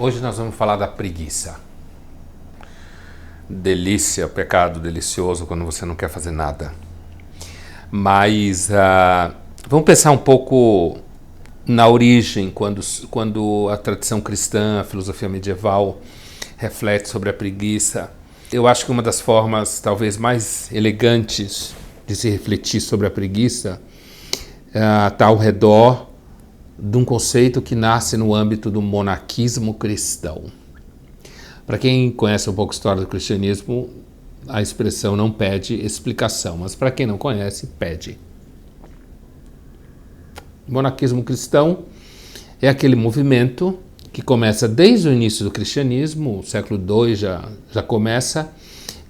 Hoje nós vamos falar da preguiça. Delícia, pecado delicioso quando você não quer fazer nada. Mas vamos pensar um pouco na origem, quando a tradição cristã, a filosofia medieval reflete sobre a preguiça. Eu acho que uma das formas talvez mais elegantes de se refletir sobre a preguiça está ao redor de um conceito que nasce no âmbito do monaquismo cristão. Para quem conhece um pouco a história do cristianismo, a expressão não pede explicação, mas para quem não conhece, pede. O monaquismo cristão é aquele movimento que começa desde o início do cristianismo, o século II já começa,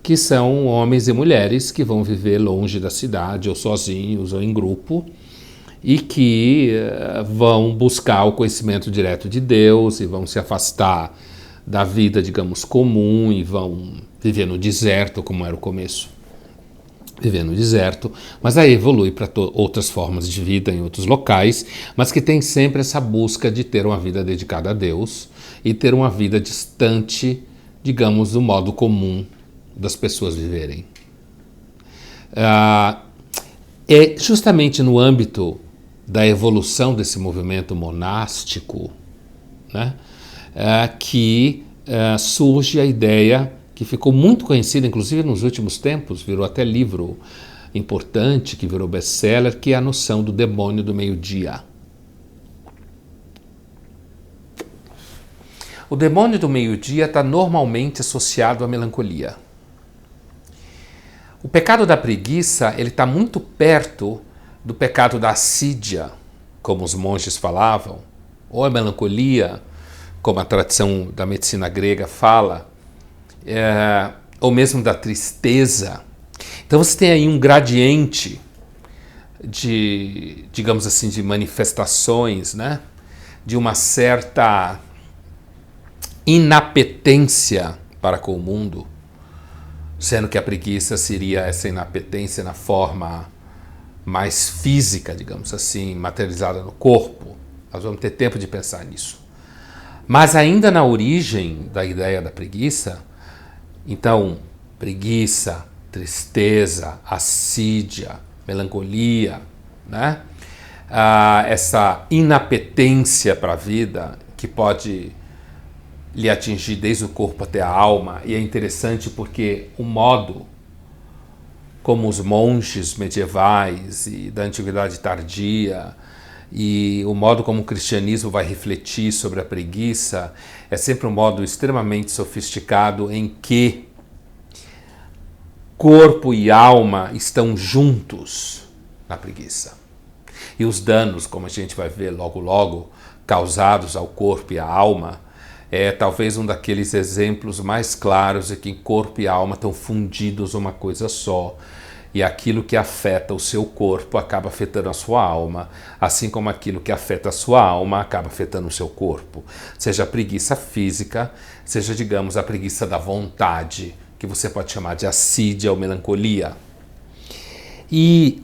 que são homens e mulheres que vão viver longe da cidade, ou sozinhos, ou em grupo, e que vão buscar o conhecimento direto de Deus e vão se afastar da vida, digamos, comum e vão viver no deserto, como era o começo. Viver no deserto, mas aí evolui para outras formas de vida em outros locais, mas que tem sempre essa busca de ter uma vida dedicada a Deus e ter uma vida distante, digamos, do modo comum das pessoas viverem. É justamente no âmbito da evolução desse movimento monástico, né, que surge a ideia que ficou muito conhecida, inclusive nos últimos tempos, virou até livro importante, que virou best-seller, que é a noção do demônio do meio-dia. O demônio do meio-dia está normalmente associado à melancolia. O pecado da preguiça ele está muito perto do pecado da assídia, como os monges falavam, ou a melancolia, como a tradição da medicina grega fala, ou mesmo da tristeza. Então você tem aí um gradiente de, digamos assim, de manifestações, né? De uma certa inapetência para com o mundo, sendo que a preguiça seria essa inapetência na forma mais física, digamos assim, materializada no corpo. Nós vamos ter tempo de pensar nisso. Mas ainda na origem da ideia da preguiça, então, preguiça, tristeza, assídia, melancolia, né? Essa inapetência para a vida que pode lhe atingir desde o corpo até a alma, e é interessante porque o modo como os monges medievais e da antiguidade tardia e o modo como o cristianismo vai refletir sobre a preguiça é sempre um modo extremamente sofisticado em que corpo e alma estão juntos na preguiça. E os danos, como a gente vai ver logo logo, causados ao corpo e à alma, é talvez um daqueles exemplos mais claros de que corpo e alma estão fundidos uma coisa só. E aquilo que afeta o seu corpo acaba afetando a sua alma, assim como aquilo que afeta a sua alma acaba afetando o seu corpo. Seja a preguiça física, seja, digamos, a preguiça da vontade, que você pode chamar de assídia ou melancolia. E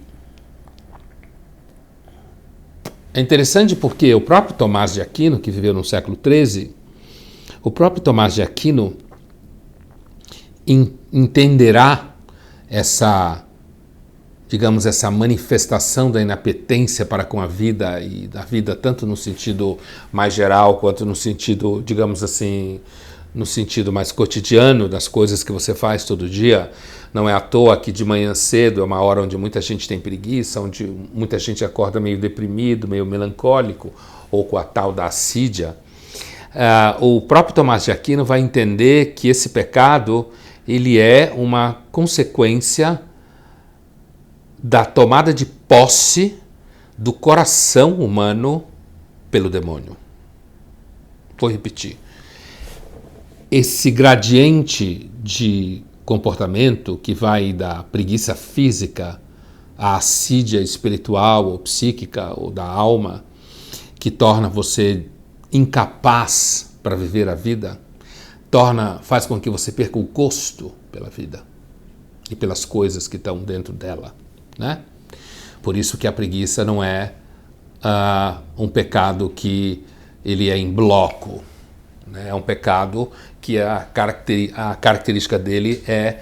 é interessante porque o próprio Tomás de Aquino, que viveu no século XIII, o próprio Tomás de Aquino entenderá essa, digamos, essa manifestação da inapetência para com a vida e da vida tanto no sentido mais geral quanto no sentido, digamos assim, no sentido mais cotidiano das coisas que você faz todo dia. Não é à toa que de manhã cedo é uma hora onde muita gente tem preguiça, onde muita gente acorda meio deprimido, meio melancólico, ou com a tal da assídia. O próprio Tomás de Aquino vai entender que esse pecado ele é uma consequência da tomada de posse do coração humano pelo demônio. Vou repetir. Esse gradiente de comportamento que vai da preguiça física à assídia espiritual ou psíquica ou da alma, que torna você incapaz para viver a vida, faz com que você perca o gosto pela vida e pelas coisas que estão dentro dela, né? Por isso que a preguiça não é um pecado que ele é em bloco, né? É um pecado que a característica dele é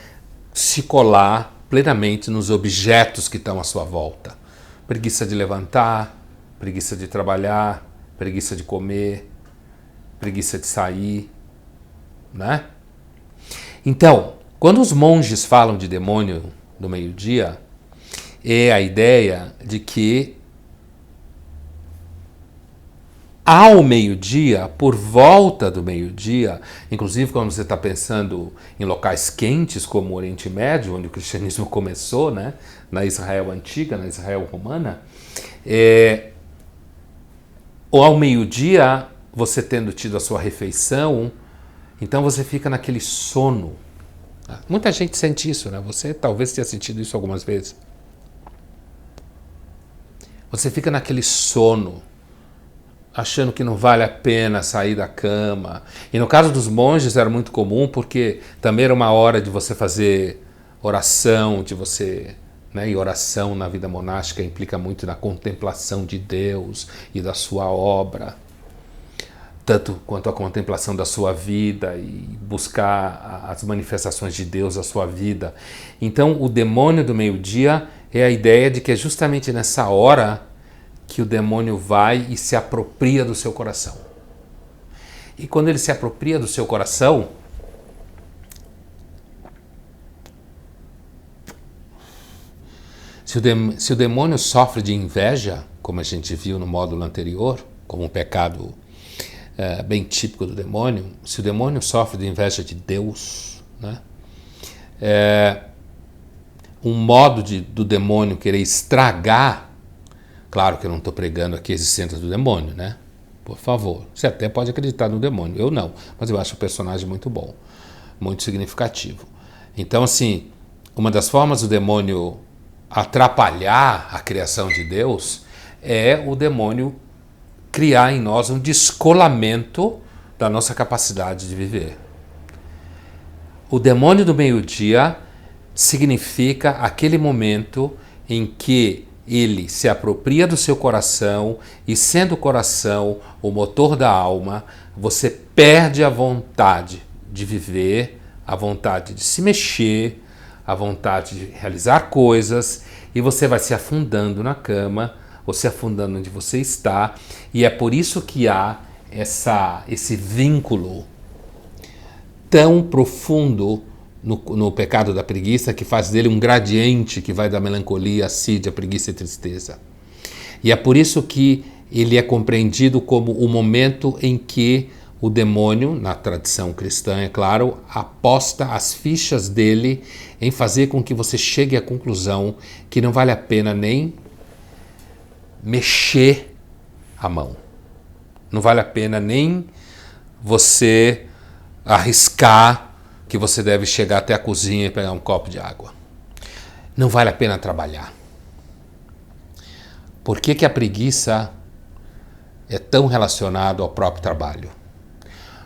se colar plenamente nos objetos que estão à sua volta. Preguiça de levantar, preguiça de trabalhar, preguiça de comer, preguiça de sair, né? Então, quando os monges falam de demônio do meio-dia, é a ideia de que ao meio-dia, por volta do meio-dia, inclusive quando você está pensando em locais quentes como o Oriente Médio, onde o cristianismo começou, né? Na Israel antiga, na Israel romana, ou ao meio-dia, você tendo tido a sua refeição, então você fica naquele sono. Muita gente sente isso, né? Você talvez tenha sentido isso algumas vezes. Você fica naquele sono, achando que não vale a pena sair da cama. E no caso dos monges era muito comum, porque também era uma hora de você fazer oração, de você... Né? E oração na vida monástica implica muito na contemplação de Deus e da sua obra, tanto quanto a contemplação da sua vida e buscar as manifestações de Deus na sua vida. Então, o demônio do meio-dia é a ideia de que é justamente nessa hora que o demônio vai e se apropria do seu coração. E quando ele se apropria do seu coração, se o demônio sofre de inveja, como a gente viu no módulo anterior, como um pecado bem típico do demônio, se o demônio sofre de inveja de Deus, né? Um modo do demônio querer estragar, claro que eu não estou pregando aqui a existência do demônio, né? Por favor, você até pode acreditar no demônio, eu não, mas eu acho o personagem muito bom, muito significativo. Então, assim, uma das formas do demônio atrapalhar a criação de Deus é o demônio criar em nós um descolamento da nossa capacidade de viver. O demônio do meio-dia significa aquele momento em que ele se apropria do seu coração e, sendo o coração o motor da alma, você perde a vontade de viver, a vontade de se mexer, a vontade de realizar coisas, e você vai se afundando na cama, ou se afundando onde você está, e é por isso que há esse vínculo tão profundo no pecado da preguiça, que faz dele um gradiente que vai da melancolia, assídia, preguiça e tristeza. E é por isso que ele é compreendido como o momento em que o demônio, na tradição cristã, é claro, aposta as fichas dele em fazer com que você chegue à conclusão que não vale a pena nem mexer a mão. Não vale a pena nem você arriscar que você deve chegar até a cozinha e pegar um copo de água. Não vale a pena trabalhar. Por que a preguiça é tão relacionada ao próprio trabalho?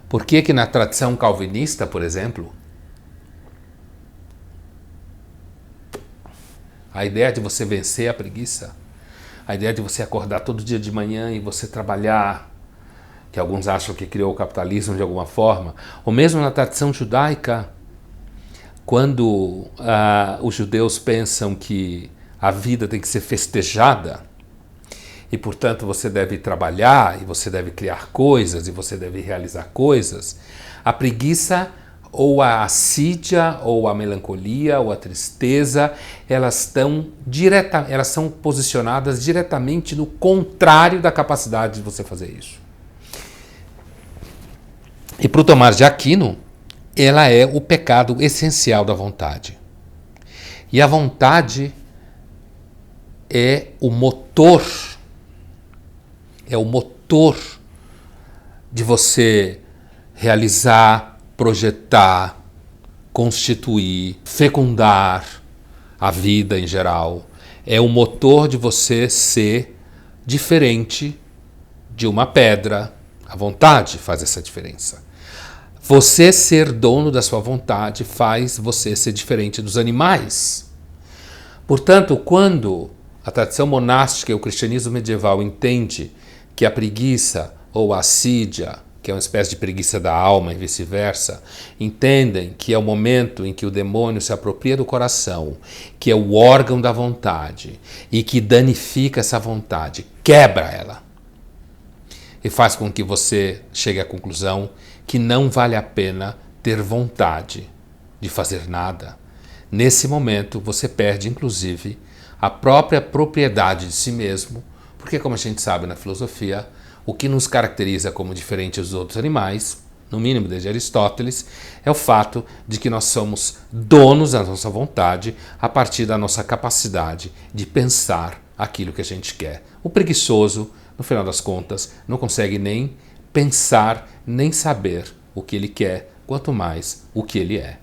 Por que na tradição calvinista, por exemplo, a ideia de você vencer a preguiça, a ideia de você acordar todo dia de manhã e você trabalhar, que alguns acham que criou o capitalismo de alguma forma, ou mesmo na tradição judaica, quando os judeus pensam que a vida tem que ser festejada, e portanto você deve trabalhar, e você deve criar coisas, e você deve realizar coisas, a preguiça, ou a assídia, ou a melancolia, ou a tristeza, elas são posicionadas diretamente no contrário da capacidade de você fazer isso. E para o Tomás de Aquino, ela é o pecado essencial da vontade. E a vontade é o motor de você realizar, projetar, constituir, fecundar a vida em geral. É o motor de você ser diferente de uma pedra. A vontade faz essa diferença. Você ser dono da sua vontade faz você ser diferente dos animais. Portanto, quando a tradição monástica e o cristianismo medieval entende que a preguiça ou a assídia, que é uma espécie de preguiça da alma e vice-versa, entendem que é o momento em que o demônio se apropria do coração, que é o órgão da vontade, e que danifica essa vontade, quebra ela, e faz com que você chegue à conclusão que não vale a pena ter vontade de fazer nada. Nesse momento, você perde, inclusive, a própria propriedade de si mesmo, porque, como a gente sabe na filosofia, o que nos caracteriza como diferentes dos outros animais, no mínimo desde Aristóteles, é o fato de que nós somos donos da nossa vontade a partir da nossa capacidade de pensar aquilo que a gente quer. O preguiçoso, no final das contas, não consegue nem pensar, nem saber o que ele quer, quanto mais o que ele é.